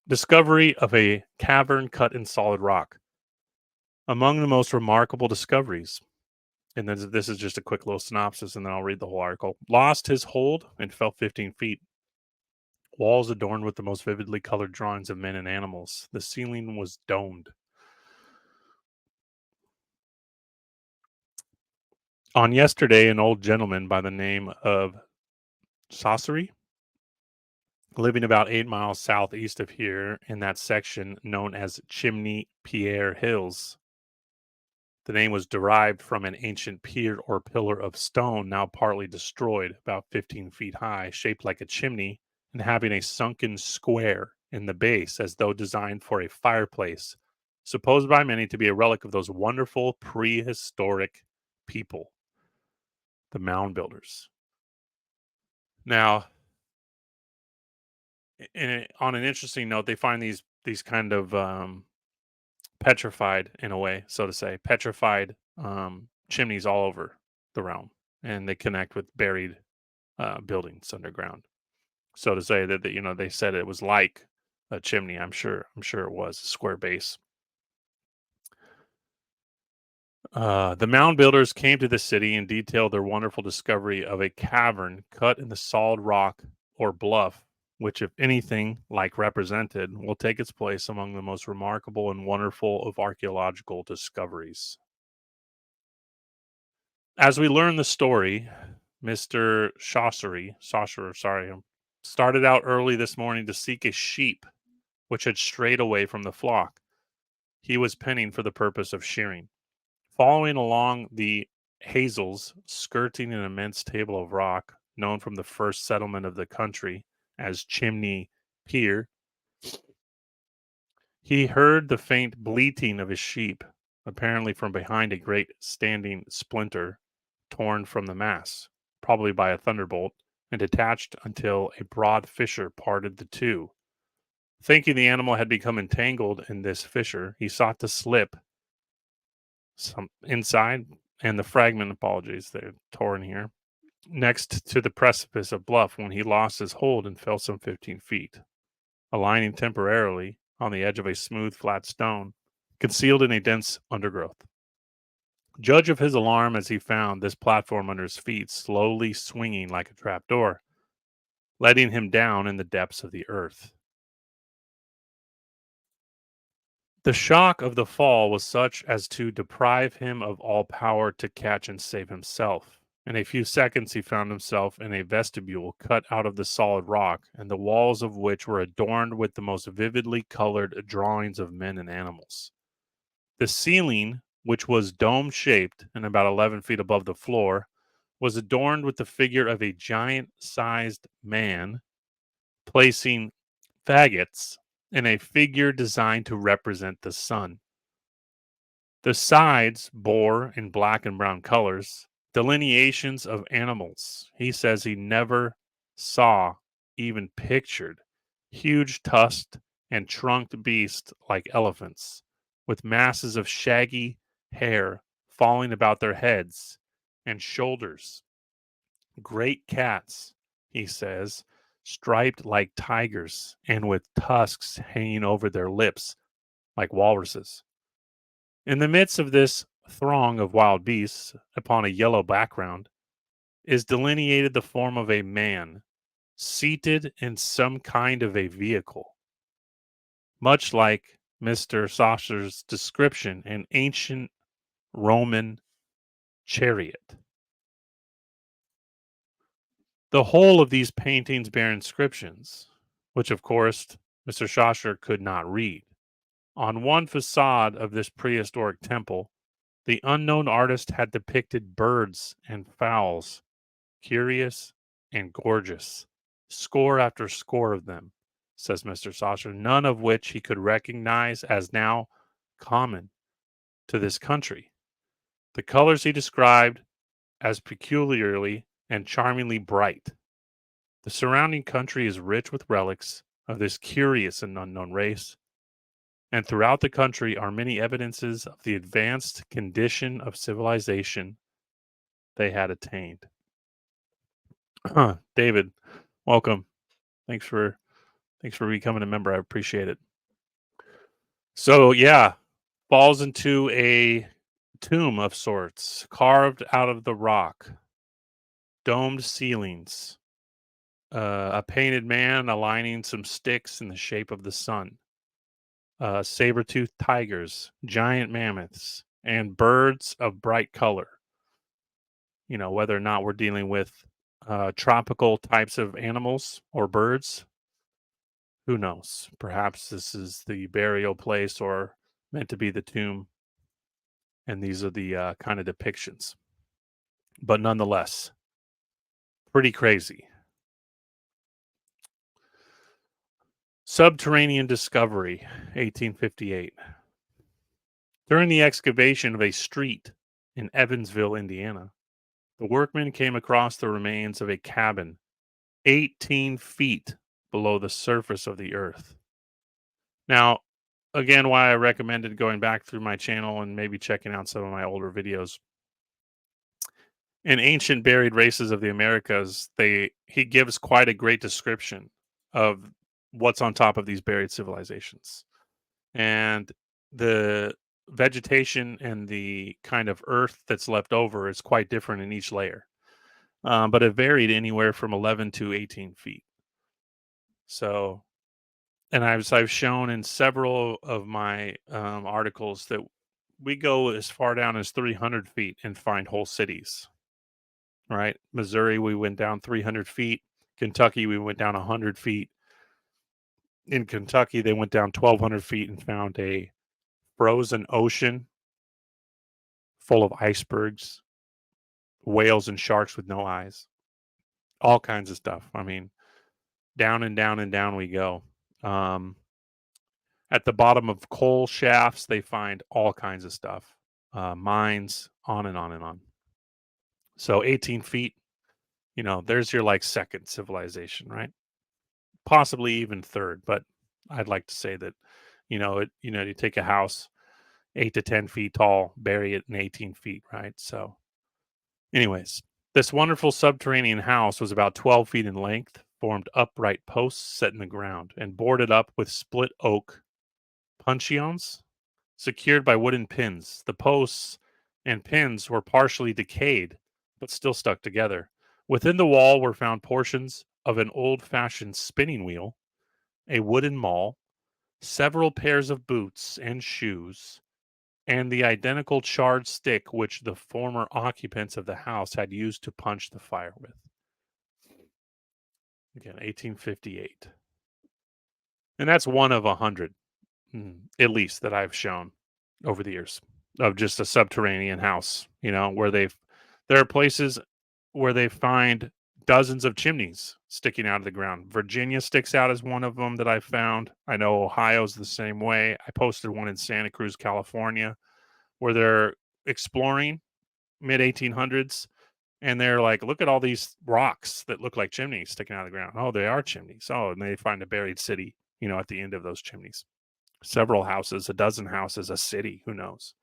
Discovery of a cavern cut in solid rock. Among the most remarkable discoveries, and this is just a quick little synopsis, and then I'll read the whole article. Lost his hold and fell 15 feet. Walls adorned with the most vividly colored drawings of men and animals. The ceiling was domed. On yesterday, an old gentleman by the name of Saucery, living about 8 miles southeast of here in that section known as Chimney Pierre Hills. The name was derived from an ancient pier or pillar of stone, now partly destroyed, about 15 feet high, shaped like a chimney, and having a sunken square in the base as though designed for a fireplace, supposed by many to be a relic of those wonderful prehistoric people, the mound builders. Now, on an interesting note, they find these kind of petrified, in a way, so to say, petrified chimneys all over the realm, and they connect with buried buildings underground. So to say that they said it was like a chimney, I'm sure it was a square base. The mound builders came to the city and detailed their wonderful discovery of a cavern cut in the solid rock or bluff, which, if anything like represented, will take its place among the most remarkable and wonderful of archaeological discoveries. As we learn the story, Mr. Saucerer, started out early this morning to seek a sheep which had strayed away from the flock he was penning for the purpose of shearing. Following along the hazels, skirting an immense table of rock, known from the first settlement of the country as Chimney Pier, he heard the faint bleating of his sheep, apparently from behind a great standing splinter torn from the mass, probably by a thunderbolt, and detached until a broad fissure parted the two. Thinking the animal had become entangled in this fissure, he sought to slip some inside, and the fragment, apologies, they're torn here, next to the precipice of bluff when he lost his hold and fell some 15 feet, aligning temporarily on the edge of a smooth, flat stone, concealed in a dense undergrowth. Judge of his alarm as he found this platform under his feet slowly swinging like a trapdoor, letting him down in the depths of the earth. The shock of the fall was such as to deprive him of all power to catch and save himself. In a few seconds, he found himself in a vestibule cut out of the solid rock, and the walls of which were adorned with the most vividly colored drawings of men and animals. The ceiling, which was dome shaped and about 11 feet above the floor, was adorned with the figure of a giant sized man placing faggots in a figure designed to represent the sun. The sides bore, in black and brown colors, delineations of animals he says he never saw, even pictured, huge tusked and trunked beasts like elephants, with masses of shaggy hair falling about their heads and shoulders. Great cats, he says, striped like tigers and with tusks hanging over their lips like walruses. In the midst of this throng of wild beasts, upon a yellow background, is delineated the form of a man seated in some kind of a vehicle, much like Mr. Saucer's description, an ancient Roman chariot. The whole of these paintings bear inscriptions, which of course Mr. Saucer could not read. On one facade of this prehistoric temple, the unknown artist had depicted birds and fowls, curious and gorgeous, score after score of them, says Mr. Saucer, none of which he could recognize as now common to this country. The colors he described as peculiarly and charmingly bright. The surrounding country is rich with relics of this curious and unknown race, and throughout the country are many evidences of the advanced condition of civilization they had attained. David, welcome. Thanks for Thanks for becoming a member. I appreciate it. So, yeah, falls into a tomb of sorts, carved out of the rock, domed ceilings, a painted man aligning some sticks in the shape of the sun, saber-toothed tigers, giant mammoths, and birds of bright color. You know, whether or not we're dealing with tropical types of animals or birds, who knows? Perhaps this is the burial place or meant to be the tomb, and these are the kind of depictions. But nonetheless, pretty crazy. Subterranean discovery, 1858. During the excavation of a street in Evansville, Indiana, the workmen came across the remains of a cabin 18 feet below the surface of the earth. Now, again, why I recommended going back through my channel and maybe checking out some of my older videos. In Ancient Buried Races of the Americas, he gives quite a great description of what's on top of these buried civilizations. And the vegetation and the kind of earth that's left over is quite different in each layer. But it varied anywhere from 11 to 18 feet. So, and I've shown in several of my articles that we go as far down as 300 feet and find whole cities. Right, Missouri, we went down 300 feet. Kentucky, we went down 100 feet. In Kentucky, they went down 1,200 feet and found a frozen ocean full of icebergs, whales and sharks with no eyes, all kinds of stuff. I mean, down and down and down we go. At the bottom of coal shafts, they find all kinds of stuff, mines, on and on and on. So 18 feet, you know, there's your like second civilization, right? Possibly even third, but I'd like to say that, you take a house 8 to 10 feet tall, bury it in 18 feet, right? So, anyways, this wonderful subterranean house was about 12 feet in length, formed upright posts set in the ground, and boarded up with split oak puncheons secured by wooden pins. The posts and pins were partially decayed, but still stuck together. Within the wall were found portions of an old fashioned spinning wheel, a wooden maul, several pairs of boots and shoes, and the identical charred stick which the former occupants of the house had used to punch the fire with. Again, 1858. And that's one of 100, at least, that I've shown over the years of just a subterranean house, where there are places where they find dozens of chimneys sticking out of the ground. Virginia sticks out as one of them that I found. I know Ohio's the same way. I posted one in Santa Cruz, California, where they're exploring mid 1800s, and they're like, look at all these rocks that look like chimneys sticking out of the ground. Oh, they are chimneys. Oh, and they find a buried city, at the end of those chimneys. Several houses, a dozen houses, a city, who knows?